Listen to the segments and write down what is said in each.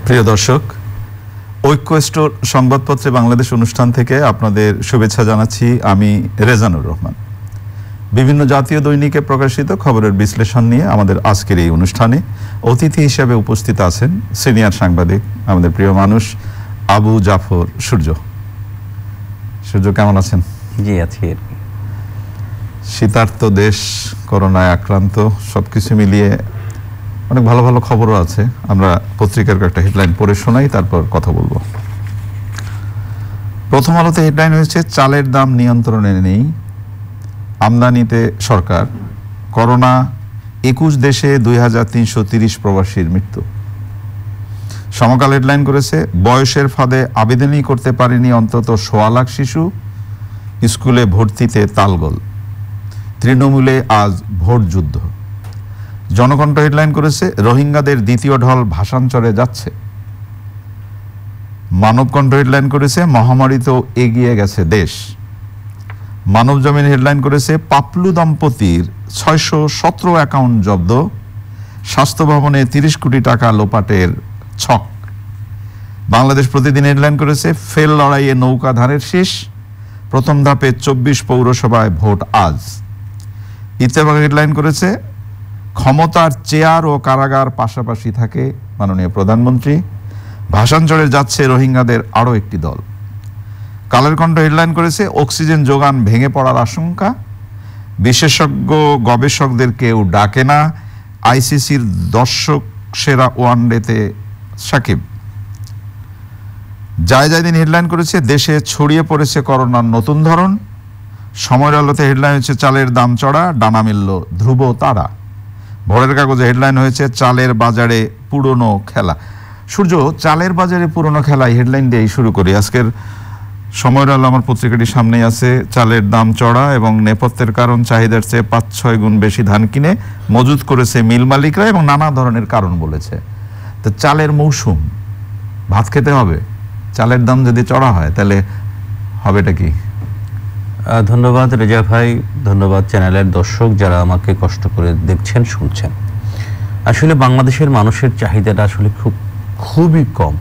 প্রিয় দর্শক, ঐক্য স্টোর সংবাদপত্রে বাংলাদেশ অনুষ্ঠান থেকে আপনাদের শুভেচ্ছা জানাচ্ছি। আমি রেজানুর রহমান। বিভিন্ন জাতীয় দৈনিকে প্রকাশিত খবরের বিশ্লেষণ নিয়ে আমাদের আজকের এই অনুষ্ঠানে অতিথি হিসেবে উপস্থিত আছেন সিনিয়র সাংবাদিক, আমাদের প্রিয় মানুষ আবু জাফর সূর্য। সূর্য, কেমন আছেন? জি আছি। শীতার্ত দেশ, করোনায় আক্রান্ত, সবকিছু মিলিয়ে অনেক ভালো ভালো খবরও আছে। আমরা পত্রিকার একটা হেডলাইন পড়ে শোনাই, তারপর কথা বলবো। প্রথম আলোতে হেডলাইন হয়েছে, চালের দাম নিয়ন্ত্রণে নেই, আমদানিতে সরকার, করোনা 21 দেশে 2330 প্রবাসীর মৃত্যু। সমকাল হেডলাইন করেছে, বয়সের ফাঁদে আবেদনই করতে পারেনি অন্তত 1.25 লাখ শিশু, স্কুলে ভর্তিতে তালগোল, তৃণমূলে আজ ভোট যুদ্ধ। জনকণ্ঠ হেডলাইন করেছে, রোহিঙ্গাদের দ্বিতীয় ঢল ভাষান্তরে যাচ্ছে। মানবকণ্ঠ হেডলাইন করেছে, মহামারীতেও এগিয়ে গেছে দেশ। মানব জমিন হেডলাইন করেছে, পাপলু দম্পতির 617 অ্যাকাউন্ট জব্দ, স্বাস্থ্য ভবনে 30 কোটি টাকা লোপাটের ছক। বাংলাদেশ প্রতিদিন হেডলাইন করেছে, ফেল লড়াইয়ে নৌকা ধানের শীষ, প্রথম ধাপে 24 পৌরসভায় ভোট আজ। ইত্তেফাক হেডলাইন করেছে, ক্ষমতার চেয়ার ও কারাগার পাশাপাশি থাকে মাননীয় প্রধানমন্ত্রী, ভাষান্তরে যাচ্ছে রোহিঙ্গাদের আরও একটি দল। কালের কণ্ঠ হেডলাইন করেছে, অক্সিজেন যোগান ভেঙে পড়ার আশঙ্কা, বিশেষজ্ঞ গবেষকদের কেউ ডাকে না, আইসিসির দর্শক সেরা ওয়ানডেতে সাকিব। জায়জাদিন হেডলাইন করেছে, দেশে ছড়িয়ে পড়েছে করোনার নতুন ধরন। সময়ের আলোতে হেডলাইন হচ্ছে, চালের দাম চড়া, ডানা মিলল ধ্রুব তারা। ভোরের কাগজে হেডলাইন হয়েছে, চালের বাজারে পুরনো খেলা। সূর্য, চালের বাজারে পুরনো খেলা হেডলাইন দিয়েই শুরু করি। আজকের সময়ের আলো আমার পত্রিকাটির সামনেই আছে। চালের দাম চড়া এবং নেপথ্যের কারণ, চাহিদার চেয়ে 5-6 গুণ বেশি ধান কিনে মজুত করেছে মিল মালিকরা এবং নানা ধরনের কারণ বলেছে। তো চালের মৌসুম, ভাত খেতে হবে, চালের দাম যদি চড়া হয় তাহলে হবেটা কি? ধন্যবাদ রেজা ভাই, ধন্যবাদ চ্যানেলের দর্শক যারা আমাকে কষ্ট করে দেখছেন, শুনছেন। আসলে বাংলাদেশের মানুষের চাহিদাটা আসলে খুবই কম।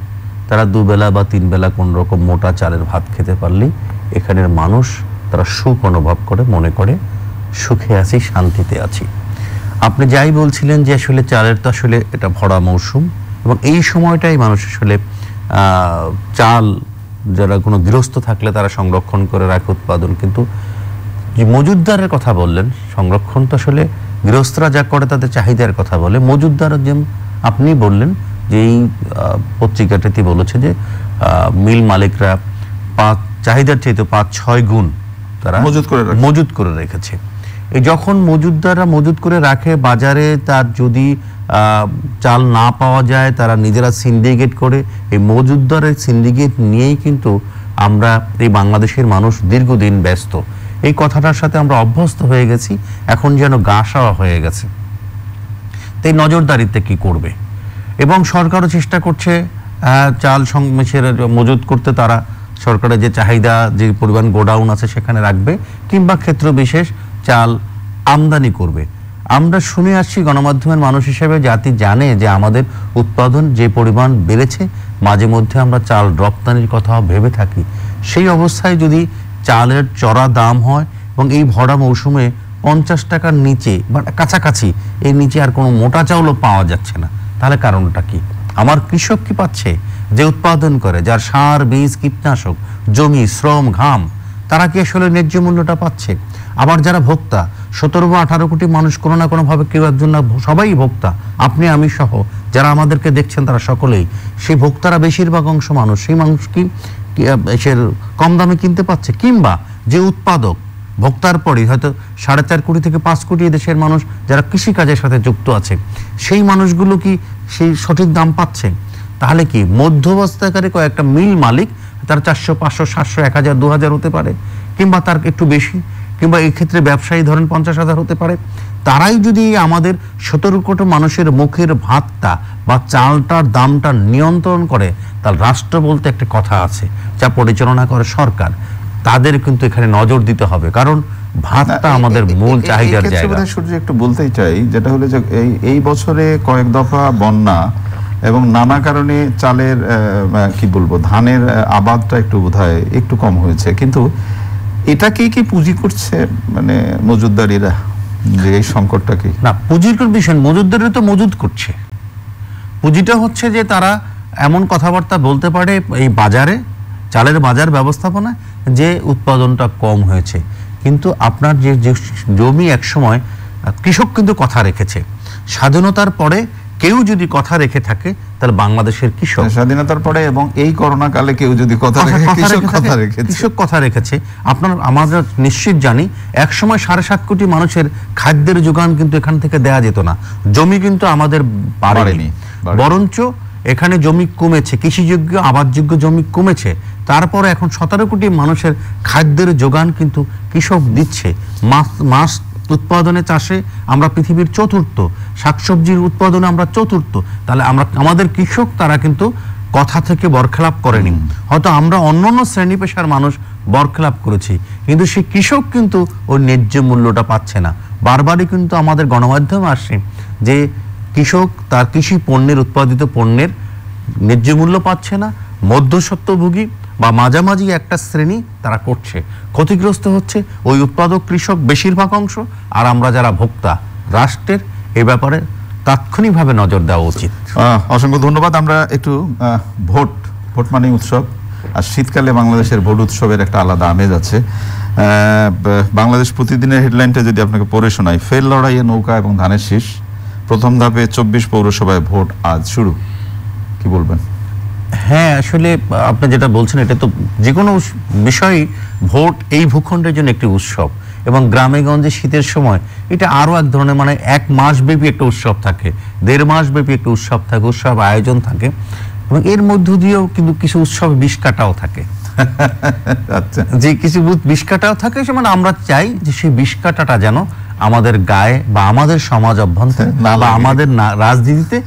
তারা 2 বেলা বা 3 বেলা কোন রকম মোটা চালের ভাত খেতে পারলেই এখানের মানুষ তারা সুখ অনুভব করে, মনে করে সুখে আছি, শান্তিতে আছি। আপনি যাই বলছিলেন যে আসলে চালের তো আসলে এটা ভরা মৌসুম এবং এই সময়টাই মানুষ আসলে চাল, যারা কোনো গৃহস্থ থাকলে তারা সংরক্ষণ করে রাখে উৎপাদন। কিন্তু যে মজুতদারের কথা বললেন, সংরক্ষণ তো আসলে গৃহস্থরা যা করে তাদের চাহিদার কথা বলে। মজুতদার যেমন আপনি বললেন যে এই পত্রিকাটাতে বলেছে যে মিল মালিকরা চাহিদার চাইতে 5-6 গুণ তারা মজুত করে রেখেছে। এই যখন মজুতদাররা মজুত করে রাখে, বাজারে তার যদি চাল না পাওয়া যায়, তারা নিজেরা সিন্ডিকেট করে, এই মজুতদারের সিন্ডিকেট নিয়েই কিন্তু আমরা এই বাংলাদেশের মানুষ দীর্ঘদিন ব্যস্ত। এই কথাটার সাথে আমরা অভ্যস্ত হয়ে গেছি, এখন যেন গা সাওয়া হয়ে গেছে। তাই নজরদারিতে কি করবে? এবং সরকারও চেষ্টা করছে চাল মজুত করতে। তারা সরকারের যে চাহিদা, যে পরিমাণ গোডাউন আছে সেখানে রাখবে, কিংবা ক্ষেত্র বিশেষ চাল আমদানি করবে। আমরা শুনে আসছি, গণমাধ্যমের মানুষ হিসেবে জাতি জানে যে আমাদের উৎপাদন যে পরিমাণ বেড়েছে, মাঝে মধ্যে আমরা চাল রপ্তানির কথাও ভেবে থাকি। সেই অবস্থায় যদি চালের চড়া দাম হয় এবং এই ভরা মৌসুমে 50 টাকার নিচে বা কাছাকাছি, এর নিচে আর কোনো মোটা চাউলও পাওয়া যাচ্ছে না, তাহলে কারণটা কি? আমার কৃষক কি পাচ্ছে? যে উৎপাদন করে, যার সার, বীজ, কীটনাশক, জমি, শ্রম, ঘাম, তারা কি আসলে ন্যায্য মূল্যটা পাচ্ছে? আবার যারা ভোক্তা, 17 বা 18 কোটি মানুষ কোনো না কোনোভাবে কেউ একজন না, সবাই ভোক্তা, আপনি আমি সহ যারা আমাদেরকে দেখছেন তারা সকলেই সেই ভোক্তারা। বেশিরভাগ অংশ মানুষ, সেই মানুষ কি কম দামে কিনতে পাচ্ছে? কিংবা যে উৎপাদক, ভোক্তার পরে হয়তো 4.5 কোটি থেকে 5 কোটি দেশের মানুষ যারা কৃষিকাজের সাথে যুক্ত আছে, সেই মানুষগুলো কি সেই সঠিক দাম পাচ্ছে? তাহলে কি মধ্যবস্থাকারী কয়েকটা মিল মালিক, তার 400, 500, 700, 1000, 2000 হতে পারে, কিংবা তার একটু বেশি, কিংবা এই ক্ষেত্রে ব্যবসায়ী ধরেন 50,000 হতে পারে, তারাই যদি আমাদের 17 কোটি মানুষের মুখের ভাতটা বা চালটার দামটা নিয়ন্ত্রণ করে, তার রাষ্ট্র বলতে একটা কথা আছে যা পরিচালনা করে সরকার, তাদের কিন্তু এখানে নজর দিতে হবে। কারণ ভাতটা আমাদের মূল চাহিদার জায়গা। সূর্য, একটু বলতেই চাই, যেটা হলো যে এই বছরে কয়েক দফা বন্যা এবং নানা কারণে চালের কি বলবো ধানের আবাদটা একটু বোধহয় একটু কম হয়েছে, কিন্তু এটাকেই কি পুঁজি করছে মানে মজুতদারিরা যে এই সংকটটাকে? না, পুঁজির কোন বিষয়, মজুতদারিরা তো মজুদ করছে। পুঁজিটা হচ্ছে যে তারা এমন কথাবার্তা বলতে পারে এই বাজারে, চালের বাজার ব্যবস্থাপনা, যে উৎপাদনটা কম হয়েছে, কিন্তু আপনার যে জমি একসময় কৃষক কিন্তু কথা রেখেছে। স্বাধীনতার পরে কেউ যদি কথা রেখে থাকে তাহলে বাংলাদেশের কৃষক, স্বাধীনতার পরে এবং এই করোনা কালে কেউ যদি কথা রেখে, কৃষক কথা রেখেছে। আপনার আমরা নিশ্চিত জানি একসময় 7.5 কোটি মানুষের খাদ্যের যোগান কিন্তু এখান থেকে দেয়া যেত না। জমি কিন্তু আমাদের বাড়েনি, বরঞ্চ এখানে জমি কমেছে, কৃষিযোগ্য আবাদযোগ্য জমি কমেছে। তারপরে এখন 17 কোটি মানুষের খাদ্যের যোগান কিন্তু কৃষক দিচ্ছে। মাছ উৎপাদনে, চাষে আমরা পৃথিবীর চতুর্থ, শাকসবজির উৎপাদনে আমরা চতুর্থ। তাহলে আমাদের কৃষক তারা কিন্তু কথা থেকে বরখেলাপ করেনি। হয়তো আমরা অন্যান্য শ্রেণী পেশার মানুষ বরখেলাপ করেছি, কিন্তু সেই কৃষক কিন্তু ওই ন্যায্য মূল্যটা পাচ্ছে না। বারবারই কিন্তু আমাদের গণমাধ্যমে আসে যে কৃষক তার কৃষি পণ্যের, উৎপাদিত পণ্যের ন্যায্য মূল্য পাচ্ছে না। মধ্যস্বত্বভোগী বা মাঝামাঝি একটা শ্রেণী তারা করছে, ক্ষতিগ্রস্ত হচ্ছে ওই উৎপাদক কৃষক বেশিরভাগ অংশ, আর আমরা যারা ভোক্তা। রাষ্ট্রের এ ব্যাপারে তাৎক্ষণিকভাবে নজর দেওয়া উচিত। অসংখ্য ধন্যবাদ। আমরা একটু ভোট মানে উৎসব, আর শীতকালে বাংলাদেশের ভোট উৎসবের একটা আলাদা আমেজ আছে। বাংলাদেশ প্রতিদিনের হেডলাইনটা যদি আপনাকে পড়ে শোনাই, ফের লড়াইয়ে নৌকা এবং ধানের শীষ, প্রথম ধাপে 24 পৌরসভায় ভোট আজ শুরু। কি বলবেন? হ্যাঁ, আসলে আপনি যেটা বলছেন এটা তো যে কোনো বিষয়, ভোট এই ভূখণ্ডের জন্য একটি উৎসব, এবং গ্রামে গঞ্জে শীতের সময় এটা আরো এক ধরনের, মানে 1 মাস ব্যাপী একটা উৎসব থাকে, 1.5 মাস ব্যাপী একটা উৎসব থাকে, উৎসব আয়োজন থাকে, এবং এর মধ্য দিয়েও কিন্তু কিছু উৎসব বিষ কাটাও থাকে। আচ্ছা, যে কিছু বিষ কাটাও থাকে, মানে আমরা চাই যে সেই বিষ কাটাটা যেন আমাদের গায়ে বা আমাদের সমাজ অভ্যন্তরে বা আমাদের রাজনীতিতে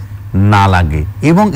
না লাগে। এবং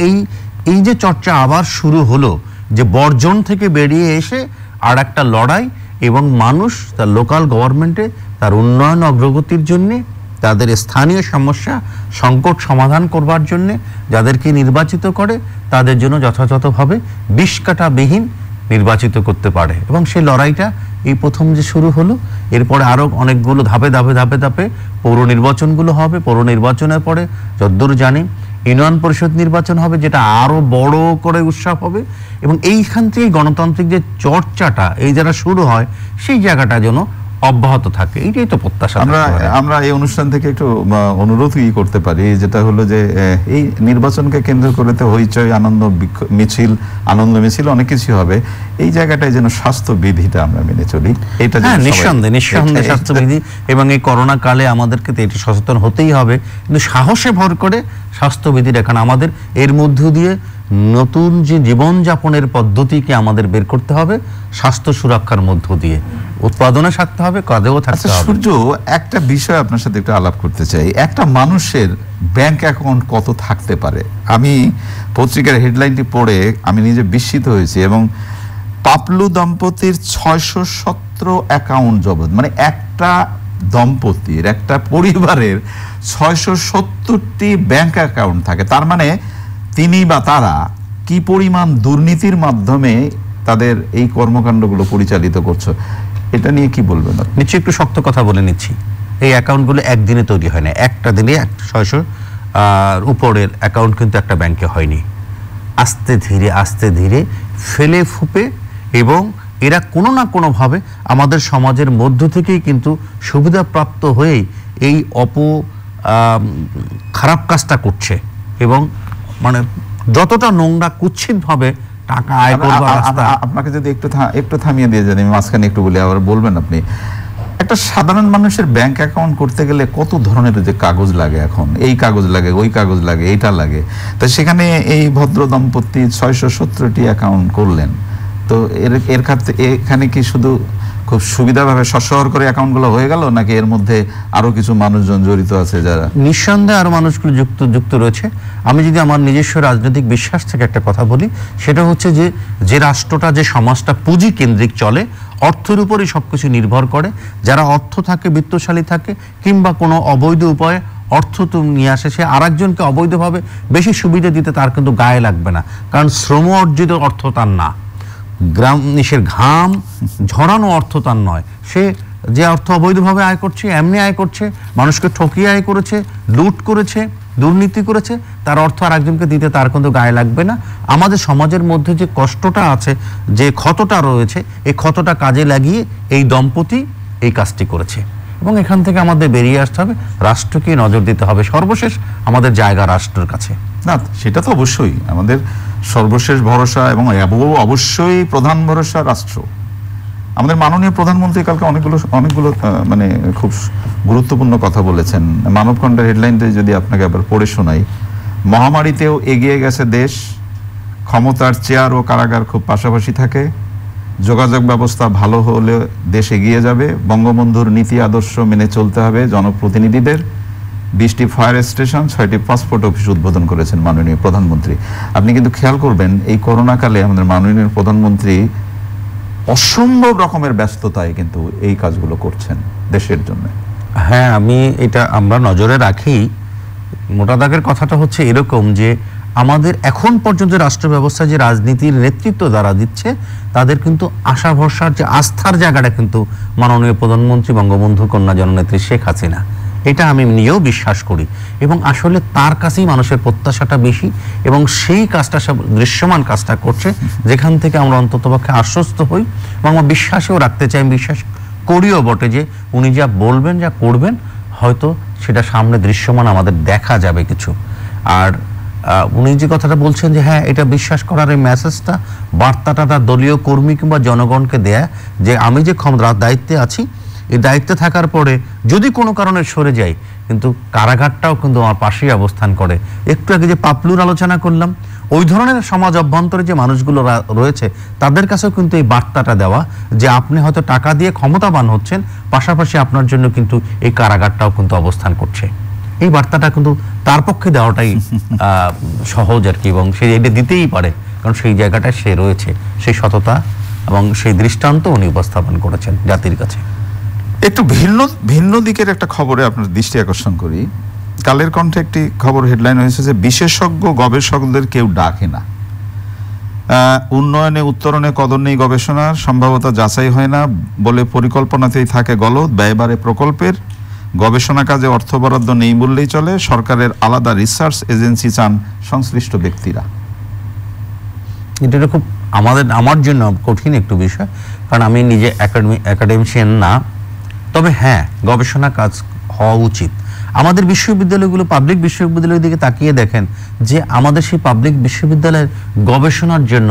এই যে চর্চা আবার শুরু হলো, যে বর্জন থেকে বেরিয়ে এসে আর একটা লড়াই, এবং মানুষ তার লোকাল গভর্নমেন্টে তার উন্নয়ন অগ্রগতির জন্যে, তাদের স্থানীয় সমস্যা সংকট সমাধান করবার জন্যে যাদেরকে নির্বাচিত করে তাদের জন্য যথাযথভাবে বিষকাটাবিহীন নির্বাচিত করতে পারে। এবং সেই লড়াইটা এই প্রথম যে শুরু হলো, এরপরে আরো অনেকগুলো ধাপে ধাপে ধাপে ধাপে পৌর নির্বাচনগুলো হবে। পৌর নির্বাচনের পরে যতদূর জানি ইউনিয়ন পরিষদ নির্বাচন হবে, যেটা আরো বড় করে উৎসব হবে। এবং এইখান থেকে গণতান্ত্রিক যে চর্চাটা এই যারা শুরু হয়, সেই জায়গাটা যেন অব্যাহত থাকে, এইটাই তো প্রত্যাশা। আমরা এই অনুষ্ঠান থেকে একটু অনুরোধ করতে পারি, যেটা হলো যে এই নির্বাচনকে কেন্দ্র করে তো হইচই, আনন্দ মিছিল অনেক কিছু হবে, এই জায়গাটায় যেন স্বাস্থ্যবিধিটা আমরা মেনে চলি। এটা নিঃসন্দেহে স্বাস্থ্যবিধি, এবং এই করোনা কালে আমাদেরকে তো এটা সচেতন হতেই হবে, কিন্তু সাহসে ভর করে স্বাস্থ্যবিধির এখানে আমাদের এর মধ্য দিয়ে নতুন যে জীবনযাপনের পদ্ধতিকে আমাদের বের করতে হবে, স্বাস্থ্য সুরক্ষার মধ্য দিয়ে উৎপাদনে থাকতে হবে, কাজেও থাকতে হবে। সূর্য, একটা বিষয় আপনার সাথে একটু আলাপ করতে চাই। একটা মানুষের ব্যাংক অ্যাকাউন্ট কত থাকতে পারে? আমি পত্রিকার হেডলাইনটি পড়ে আমি নিজে বিস্মিত হয়েছি। এবং পাপলু দম্পতির 617 অ্যাকাউন্ট জব্দ, মানে একটা দম্পতির, একটা পরিবারের 670টি ব্যাংক অ্যাকাউন্ট থাকে। তার মানে তিনি বা তারা কি পরিমাণ দুর্নীতির মাধ্যমে তাদের এই কর্মকাণ্ডগুলো পরিচালিত করছে, এটা নিয়ে কি বলবেন? নিশ্চয়ই একটু শক্ত কথা বলে নিচ্ছি। এই অ্যাকাউন্টগুলো একদিনে তৈরি হয় না, একটা দিনে 600 উপরের অ্যাকাউন্ট কিন্তু একটা ব্যাংকে হয়নি। আস্তে ধীরে ফেলে ফুপে, এবং এরা কোনো না কোনোভাবে আমাদের সমাজের মধ্য থেকেই কিন্তু সুবিধাপ্রাপ্ত হয়েই এই খারাপ কাজটা করছে। এবং মানে যতটা নোংরা কুৎসিতভাবে টাকা আয় করবার রাস্তা। আপনাকে যদি একটু থামিয়ে দিয়ে যান, আমি মাঝখানে একটু বলি, আবার বলবেন আপনি। একটা সাধারণ মানুষের ব্যাংক অ্যাকাউন্ট করতে গেলে কত ধরনের যে কাগজ লাগে, এখন এই কাগজ লাগে, ওই কাগজ লাগে, এইটা লাগে। তো সেখানে এই ভদ্র দম্পতি 617টি অ্যাকাউন্ট করলেন, তো এর ক্ষেত্রে এখানে কি শুধু খুব সুবিধাভাবে সশহর করে অ্যাকাউন্টগুলো হয়ে গেল, নাকি এর মধ্যে আরো কিছু মানুষজন জড়িত আছে যারা? নিঃসন্দেহে আরো মানুষগুলো যুক্ত রয়েছে। আমি যদি আমার নিজস্ব রাজনৈতিক বিশ্বাস থেকে একটা কথা বলি, সেটা হচ্ছে যে রাষ্ট্রটা, যে সমাজটা পুঁজি কেন্দ্রিক চলে, অর্থের উপরই সবকিছু নির্ভর করে। যারা অর্থ থাকে, বিত্তশালী থাকে, কিংবা কোনো অবৈধ উপায়ে অর্থ তুমি নিয়ে আসে, সে আরেকজনকে অবৈধভাবে বেশি সুবিধা দিতে তার কিন্তু গায়ে লাগবে না, কারণ শ্রম অর্জিত অর্থ তার না, গ্রামের ঘাম ঝরানো অর্থ তার নয়। সে যে অর্থ অবৈধভাবে আয় করছে, এমনি আয় করছে, মানুষকে ঠকিয়ে আয় করেছে, লুট করেছে, দুর্নীতি করেছে, তার অর্থ আর একজনকে দিতে তার কিন্তু গায়ে লাগবে না। আমাদের সমাজের মধ্যে যে কষ্টটা আছে, যে ক্ষতটা রয়েছে, এই ক্ষতটা কাজে লাগিয়ে এই দম্পতি এই কাজটি করেছে এবং এখান থেকে আমাদের বেরিয়ে আসতে হবে, রাষ্ট্রকে নজর দিতে হবে। সর্বশেষ আমাদের জায়গা রাষ্ট্রের কাছে। না, সেটা তো অবশ্যই আমাদের সর্বশেষ ভরসা এবং অবশ্যই প্রধান ভরসা রাষ্ট্র। আমাদের মাননীয় প্রধানমন্ত্রী কালকে অনেকগুলো মানে খুব গুরুত্বপূর্ণ কথা বলেছেন। মানবকণ্ঠের হেডলাইনটা যদি আপনাকে আবার পড়ে শোনাই, মহামারীতেও এগিয়ে গেছে দেশ, ক্ষমতার চেয়ার ও কারাগার খুব পাশাপাশি থাকে, যোগাযোগ ব্যবস্থা ভালো হলে দেশ এগিয়ে যাবে, বঙ্গবন্ধুর নীতি আদর্শ মেনে চলতে হবে জনপ্রতিনিধিদের, 20টি ফায়ার স্টেশন, 6টি পাসপোর্ট অফিস উদ্বোধন করেছেন মাননীয় প্রধানমন্ত্রী। আপনি কিন্তু খেয়াল করবেন এই করোনাকালে আমাদের মাননীয় প্রধানমন্ত্রী অসম্ভব রকমের ব্যস্ততায় কিন্তু এই কাজগুলো করছেন দেশের জন্য। হ্যাঁ, এটা আমরা নজরে রাখি। মোটা দাগের কথাটা হচ্ছে এরকম যে আমাদের এখন পর্যন্ত রাষ্ট্র ব্যবস্থা যে রাজনীতির নেতৃত্ব দ্বারা দিচ্ছে, তাদের কিন্তু আশা ভরসার যে আস্থার জায়গাটা কিন্তু মাননীয় প্রধানমন্ত্রী বঙ্গবন্ধু কন্যা জননেত্রী শেখ হাসিনা, এটা আমি নিয়েও বিশ্বাস করি এবং আসলে তার কাছেই মানুষের প্রত্যাশাটা বেশি এবং সেই কাজটা সব দৃশ্যমান কাজটা করছে, যেখান থেকে আমরা অন্ততপক্ষে আশ্বস্ত হই এবং আমরা বিশ্বাসেও রাখতে চাই, বিশ্বাস করিও বটে যে উনি যা বলবেন, যা করবেন, হয়তো সেটা সামনে দৃশ্যমান আমাদের দেখা যাবে কিছু। আর উনি যে কথাটা বলছেন যে হ্যাঁ, এটা বিশ্বাস করার এই মেসেজটা, বার্তাটা তার দলীয় কর্মী কিংবা জনগণকে দেয়া যে আমি যে দায়িত্বে আছি, এই দায়িত্বে থাকার পরে যদি কোনো কারণে সরে যাই, কিন্তু কারাগারটাও কিন্তু আমার পাশেই অবস্থান করে। একটু আগে যে পাপলুর আলোচনা করলাম, ওই ধরনের সমাজ অভ্যন্তরে যে মানুষগুলো রয়েছে তাদের কাছেও কিন্তু এই বার্তাটা দেওয়া যে আপনি হয়তো টাকা দিয়ে ক্ষমতাবান হচ্ছেন, পাশাপাশি আপনার জন্য কিন্তু এই কারাগারটাও কিন্তু অবস্থান করছে। এই বার্তাটা কিন্তু তার পক্ষে দেওয়াটাই সহজ আর কি, এবং সে এটা দিতেই পারে, কারণ সেই জায়গাটায় সে রয়েছে, সেই সততা এবং সেই দৃষ্টান্ত উনি উপস্থাপন করেছেন জাতির কাছে। একটু ভিন্ন দিকের একটা খবরে আপনার দৃষ্টি আকর্ষণ করি। কালের কণ্ঠে একটি খবর হেডলাইন হয়েছে যে বিশেষজ্ঞ গবেষকদের কেউ ডাকে না, উন্নয়নে উত্তরণে কদর নেই গবেষণার, সম্ভাব্যতা যাচাই হয় না বলে পরিকল্পনাতেই থাকে গলদ, ব্যয়বারে প্রকল্পের, গবেষণা কাজে অর্থ বরাদ্দ নেই বললেই চলে, সরকারের আলাদা রিসার্চ এজেন্সি চান সংশ্লিষ্ট ব্যক্তিরা। এটা খুব আমার জন্য কঠিন একটু বিষয়, কারণ আমি নিজে একাডেমিশিয়ান না, তবে হ্যাঁ, গবেষণা কাজ হওয়া উচিত। আমাদের বিশ্ববিদ্যালয়গুলো, পাবলিক বিশ্ববিদ্যালয়ের দিকে তাকিয়ে দেখেন যে আমাদের সেই পাবলিক বিশ্ববিদ্যালয়ের গবেষণার জন্য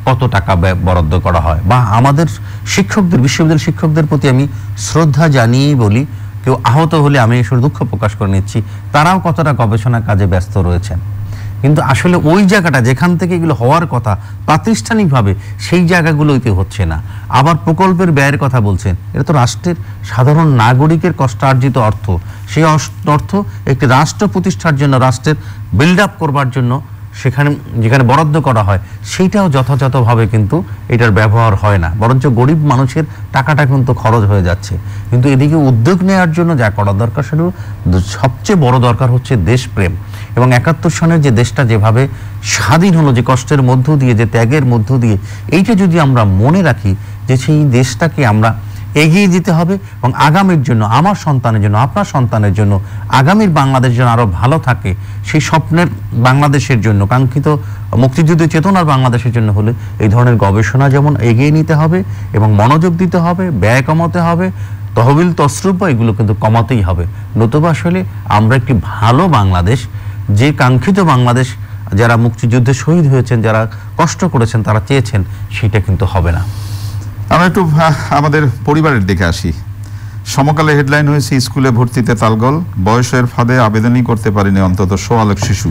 কত টাকা বরাদ্দ করা হয়, বা আমাদের শিক্ষকদের, বিশ্ববিদ্যালয়ের শিক্ষকদের প্রতি আমি শ্রদ্ধা জানিয়েই বলি, কেউ আহত হলে আমি শুধু দুঃখ প্রকাশ করে নিচ্ছি, তারাও কতটা গবেষণা কাজে ব্যস্ত রয়েছেন। কিন্তু আসলে ওই জায়গাটা যেখান থেকে এগুলো হওয়ার কথা প্রাতিষ্ঠানিকভাবে, সেই জায়গাগুলোতে হচ্ছে না। আবার প্রকল্পের ব্যয়ের কথা বলছেন, এটা তো রাষ্ট্রের সাধারণ নাগরিকের কষ্টার্জিত অর্থ, সেই অর্থ একটি রাষ্ট্র প্রতিষ্ঠার জন্য, রাষ্ট্রের বিল্ড আপ করবার জন্য সেখানে যেখানে বরাদ্দ করা হয়, সেইটাও যথাযথভাবে কিন্তু এটার ব্যবহার হয় না, বরঞ্চ গরিব মানুষের টাকাটা কিন্তু খরচ হয়ে যাচ্ছে। কিন্তু এদিকে উদ্যোগ নেওয়ার জন্য যা করা দরকার, সেটা সবচেয়ে বড় দরকার হচ্ছে দেশপ্রেম। এবং 71 সনের যে দেশটা যেভাবে স্বাধীন হলো, যে কষ্টের মধ্য দিয়ে, যে ত্যাগের মধ্য দিয়ে, এইটা যদি আমরা মনে রাখি যে সেই দেশটাকে আমরা এগিয়ে দিতে হবে এবং আগামীর জন্য, আমার সন্তানের জন্য, আপনার সন্তানের জন্য, আগামীর বাংলাদেশ যেন আরো ভালো থাকে, সেই স্বপ্নের বাংলাদেশের জন্য, কাঙ্ক্ষিত মুক্তিযুদ্ধের চেতনার বাংলাদেশের জন্য হলে এই ধরনের গবেষণা যেমন এগিয়ে নিতে হবে এবং মনোযোগ দিতে হবে, ব্যয় কমাতে হবে, তহবিল তসরুপ এগুলো কিন্তু কমাতেই হবে। নতুবা আসলে আমরা একটি ভালো বাংলাদেশ, যে কাঙ্ক্ষিত বাংলাদেশ যারা মুক্তিযুদ্ধে শহীদ হয়েছেন, যারা কষ্ট করেছেন, তারা চেয়েছেন, সেটা কিন্তু হবে না। আমরা একটু আমাদের পরিবারের দিকে আসি। সমকালে হেডলাইন হয়েছে স্কুলে ভর্তিতে তালগোল, বয়সের ফাঁদে আবেদনই করতে পারেনি অন্তত 100 শিশু।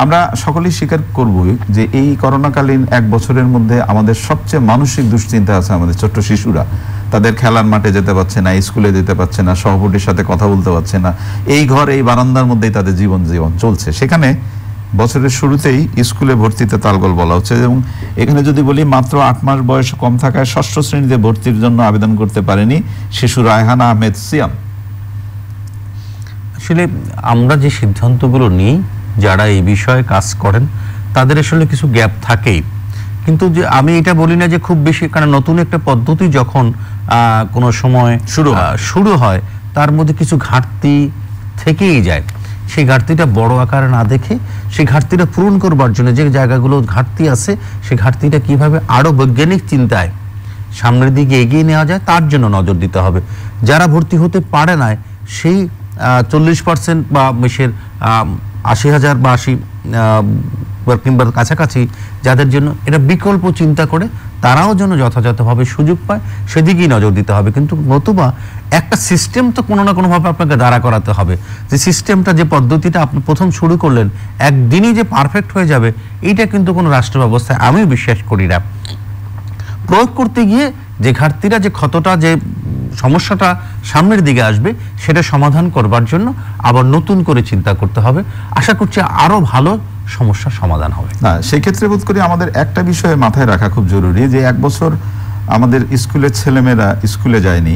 আমরা সকলেই স্বীকার করবই যে এই করোনাকালীন 1 বছরের মধ্যে আমাদের সবচেয়ে মানসিক দুশ্চিন্তা আছে আমাদের ছোট্ট শিশুরা। তাদের খেলার মাঠে যেতে পারছে না, স্কুলে যেতে পারছে না, সহপাঠীর সাথে কথা বলতে পারছে না, এই ঘর এই বারান্দার মধ্যেই তাদের জীবন চলছে। সেখানে বছরের শুরুতেই স্কুলে ভর্তিতে তালগোল বলা হচ্ছে। এবং এখানে যদি বলি, মাত্র 8 মাস বয়স কম থাকায় 6ষ্ঠ শ্রেণীতে ভর্তির জন্য আবেদন করতে পারেনি শিশু রায়হানা আহমেদ সিয়াম। আসলে আমরা যে সিদ্ধান্তগুলো নিই, যারা এই বিষয়ে কাজ করেন তাদের আসলে কিছু গ্যাপ থাকেই, কিন্তু যে আমি এটা বলি না যে খুব বেশি, কারণ নতুন একটা পদ্ধতি যখন কোনো সময় শুরু হয় তার মধ্যে কিছু ঘাটতি থেকেই যায়। সেই ঘাটতিটা বড় আকারে না দেখে সেই ঘাটতিটা পূরণ করবার জন্য যে জায়গাগুলো ঘাটতি আছে সেই ঘাটতিটা কিভাবে আরো বৈজ্ঞানিক চিন্তায় সামনের দিকে এগিয়ে নেওয়া যায় তার জন্য নজর দিতে হবে। যারা ভর্তি হতে পারে না সেই 40% বা মেশের 80,000 বা 80 কিংবা কাছাকাছি যাদের জন্য এটা বিকল্প চিন্তা করে তারাও যেন যথাযথভাবে সুযোগ পায় সেদিকেই নজর দিতে হবে। কিন্তু নতুবা একটা সিস্টেম তো কোনো না কোনোভাবে আপনাকে দাঁড়া করাতে হবে। যে সিস্টেমটা, যে পদ্ধতিটা আপনি প্রথম শুরু করলেন একদিনই যে পারফেক্ট হয়ে যাবে এইটা কিন্তু কোনো রাষ্ট্র ব্যবস্থায় আমি বিশ্বাস করি না। প্রয়োগ করতে গিয়ে যে ঘাটতিটা, যে ক্ষতটা, যে সমস্যাটা সামনের দিকে আসবে সেটা সমাধান করবার জন্য আবার নতুন করে চিন্তা করতে হবে। আশা করছি আরো ভালো সমস্যার সমাধান হবে। না, সেই ক্ষেত্রে বোধ করি আমাদের একটা বিষয়ে মাথায় রাখা খুব জরুরি, যে 1 বছর আমাদের স্কুলের ছেলেমেয়েরা স্কুলে যায়নি,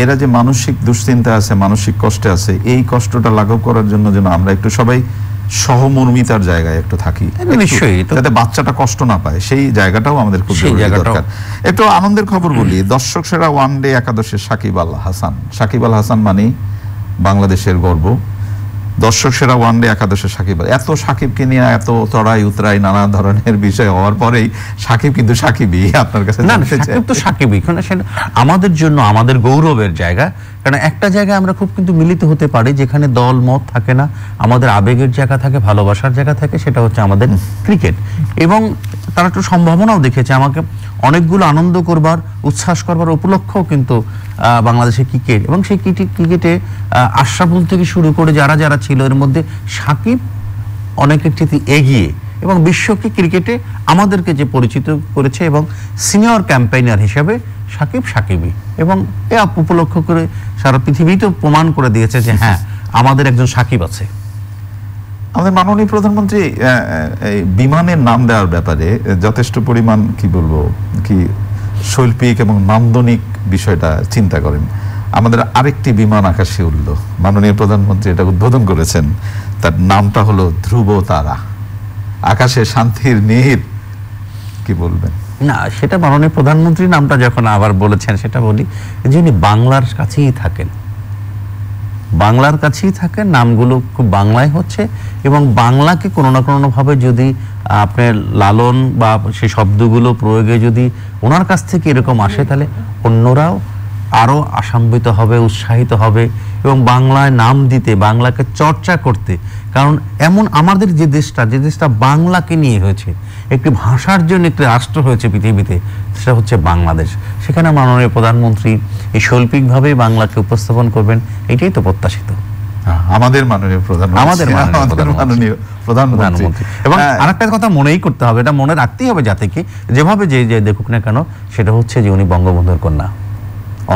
এরা যে মানসিক দুশ্চিন্তা আছে, মানসিক কষ্টে আছে, এই কষ্টটা লাঘব করার জন্য যেন আমরা একটু সবাই সহমর্মিতার জায়গায় একটু থাকি, নিশ্চয়ই, যাতে বাচ্চাটা কষ্ট না পায়, সেই জায়গাটাও আমাদের খুব দরকার। একটু আনন্দের খবর বলি, দর্শক সেরা ওয়ানডে একাদশে সাকিব আল হাসান। সাকিব আল হাসান মানে বাংলাদেশের গর্ব। দর্শক সেরা ওয়ানডে একাদশে সাকিব, এত সাকিবকে নিয়ে এত চড়াই উতরাই নানা ধরনের বিষয় হওয়ার পরেই সাকিব কিন্তু সাকিবই আপনার কাছে। না, সাকিব তো সাকিবই, আমাদের জন্য আমাদের গৌরবের জায়গা। কারণ একটা জায়গায় আমরা খুব কিন্তু মিলিত হতে পারি যেখানে দল মত থাকে না, আমাদের আবেগের জায়গা থাকে, ভালোবাসার জায়গা থাকে, সেটা হচ্ছে আমাদের ক্রিকেট। এবং তারা একটু সম্ভাবনাও দেখেছে আমাকে অনেকগুলো আনন্দ করবার, উচ্ছ্বাস করবার উপলক্ষও কিন্তু বাংলাদেশের ক্রিকেট। এবং সেই ক্রিকেটে আশরাফুল থেকে শুরু করে যারা যারা ছিল এর মধ্যে সাকিব অনেকের চেয়ে এগিয়ে, এবং বিশ্বকে ক্রিকেটে আমাদেরকে যে পরিচিত করেছে, এবং সিনিয়র ক্যাম্পেইনার হিসেবে সাকিব সাকিবই, এবং এ উপলক্ষ করে সারা পৃথিবীতে প্রমাণ করে দিয়েছে যে হ্যাঁ আমাদের একজন সাকিব আছে। আমাদের মাননীয় প্রধানমন্ত্রী বিমানের নাম দেওয়ার ব্যাপারে যথেষ্ট পরিমাণ কি শৈল্পিক এবং নান্দনিক বিষয়টা চিন্তা করেন। আমাদের আরেকটি বিমান আকাশে উঠল, মাননীয় প্রধানমন্ত্রী এটা উদ্বোধন করেছেন, তার নামটা হলো ধ্রুব তারা। আকাশে শান্তির নীড়, কি বলবেন? না, সেটা মাননীয় প্রধানমন্ত্রী নামটা যখন আবার বলেছেন সেটা বলি, যিনি বাংলার কাছেই থাকেন, বাংলার কাছেই থাকেন, নামগুলো খুব বাংলায় হচ্ছে, এবং বাংলাকে কোনো না কোনো ভাবে যদি আপনার লালন বা সেই শব্দগুলো প্রয়োগে যদি ওনার কাছ থেকে এরকম আসে তাহলে অন্যরাও আরো আশান্বিত হবে, উৎসাহিত হবে, এবং বাংলায় নাম দিতে, বাংলাকে চর্চা করতে। কারণ এমন আমাদের যে দেশটা বাংলাকে নিয়ে হয়েছে, একটি ভাষার জন্য একটি রাষ্ট্র হয়েছে পৃথিবীতে, সেটা হচ্ছে বাংলাদেশ। সেখানে মাননীয় প্রধানমন্ত্রী এই শৈল্পিকভাবে বাংলাকে উপস্থাপন করবেন, এটাই তো প্রত্যাশিত। আমাদের মাননীয় প্রধানমন্ত্রী। এবং আরেকটা কথা মনেই করতে হবে, এটা মনে রাখতেই হবে যাতে কি যেভাবে যে দেখুক না কেন, সেটা হচ্ছে যে উনি বঙ্গবন্ধুর কন্যা।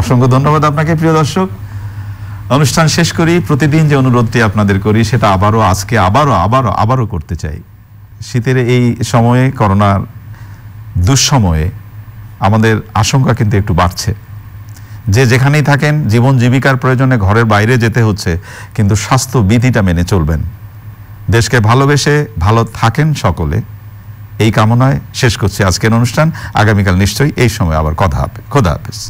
অসংখ্য ধন্যবাদ আপনাকে। প্রিয় দর্শক, অনুষ্ঠান শেষ করি। প্রতিদিন যে অনুরোধটি আপনাদের করি সেটা আজকে আবারও করতে চাই। শীতের এই সময়ে, করোনার দুঃসময়ে আমাদের আশঙ্কা কিন্তু একটু বাড়ছে। যে যেখানেই থাকেন, জীবন জীবিকার প্রয়োজনে ঘরের বাইরে যেতে হচ্ছে, কিন্তু স্বাস্থ্যবিধিটা মেনে চলবেন। দেশকে ভালোবেসে ভালো থাকেন সকলে, এই কামনায় শেষ করছি আজকের অনুষ্ঠান। আগামীকাল নিশ্চয়ই এই সময় আবার কথা হবে। খোদা হাফেজ।